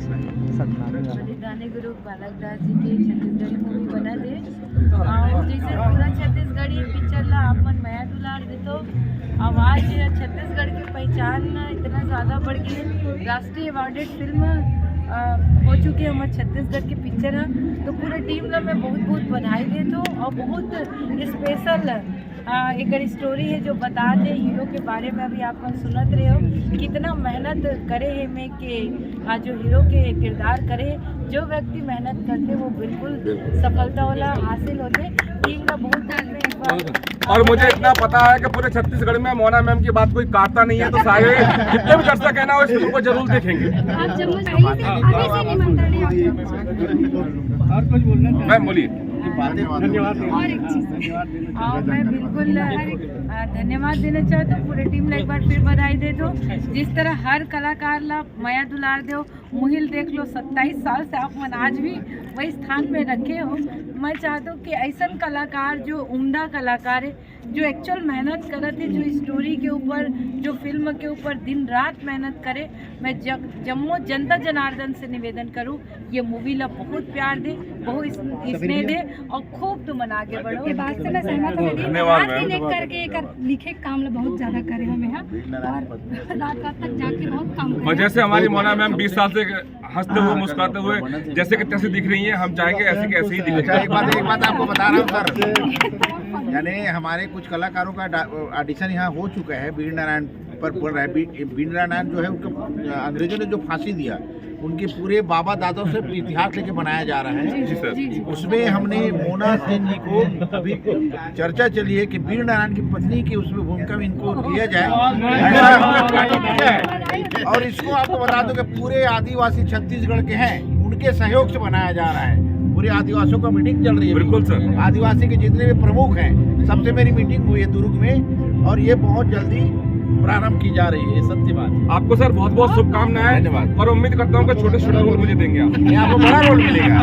गाने गुरु बालकदास जी के छत्तीसगढ़ी मूवी बनल है और जैसे पूरा छत्तीसगढ़ी पिक्चर ला आपन माया दुलार देतो आवाज छत्तीसगढ़ की पहचान इतना ज़्यादा बढ़ गई। राष्ट्रीय अवार्डेड फिल्म हो चुकी है हमारे छत्तीसगढ़ की पिक्चर है, तो पूरे टीम ला मैं बहुत बहुत बधाई देता हूँ। और बहुत स्पेशल एक स्टोरी है जो बताते हीरो के बारे में। अभी आप सुनत रहे हो कितना मेहनत करे है मैं कि जो हीरो के किरदार करे, जो व्यक्ति मेहनत करते वो बिल्कुल सफलता वाला हासिल होते। टीम का बहुत और मुझे इतना पता है कि पूरे छत्तीसगढ़ में मोना मैम की बात कोई काटता नहीं है, तो सारे जितने भी दर्शक है ना वो इस फिल्म को जरूर देखेंगे। मैम बोलिए। धन्यवाद। और एक चीज़ और मैं बिल्कुल धन्यवाद देना चाहती हूँ पूरे टीम ला, एक बार फिर बधाई दे दो। जिस तरह हर कलाकार ला माया दुलार दो, मुहिल देख लो 27 साल से आप मन आज भी वही स्थान में रखे हो। मैं चाहता हूँ कि ऐसा कलाकार जो उम्दा कलाकार है, जो एक्चुअल मेहनत करते है, जो स्टोरी के ऊपर, जो फिल्म के ऊपर दिन रात मेहनत करे, मैं जम्मू जनता जनार्दन से निवेदन करूँ ये मूवी ला बहुत प्यार दे, बहुत स्नेह दे और खूब तुम आगे बढ़ो। ये बात से मैं सहमत हूँ। धन्यवाद रात दिन करके लिखे काम ला बहुत ज्यादा करे हमें यहाँ और रात तक जाके बहुत काम करे। और जैसे हमारी मोना मैम 20 साल से हंसते हुए मुस्कुराते हुए जैसे कि तैसे दिख रही हैं, हम चाहेंगे ऐसे के ऐसे ही दिखें। एक बात आपको बता रहा हूँ सर, यानी हमारे कुछ कलाकारों का ऑडिशन यहाँ हो चुका है। वीर नारायण पर बोल रहा है, वीर नारायण जो है उनको अंग्रेजों ने जो फांसी दिया, उनके पूरे बाबा दादा से इतिहास लेके बनाया जा रहा है। जी सर। उसमें हमने मोना सेन जी को अभी चर्चा चली है कि वीर नारायण की पत्नी की उसमें भूमिका में इनको दिया जाए, ऐसा हमने प्लानिंग किया है। और इसको आपको बता दो कि पूरे आदिवासी छत्तीसगढ़ के हैं, उनके सहयोग से बनाया जा रहा है। पूरे आदिवासियों का मीटिंग चल रही है। बिल्कुल सर। आदिवासी के जितने भी प्रमुख हैं सबसे मेरी मीटिंग हुई है दुर्ग में, और ये बहुत जल्दी प्रारंभ की जा रही है। सत्य बात। आपको सर बहुत बहुत शुभकामनाएं। धन्यवाद। और उम्मीद करता हूँ कि छोटे छोटे रोल मुझे देंगे आप। आपको बड़ा रोल मिलेगा।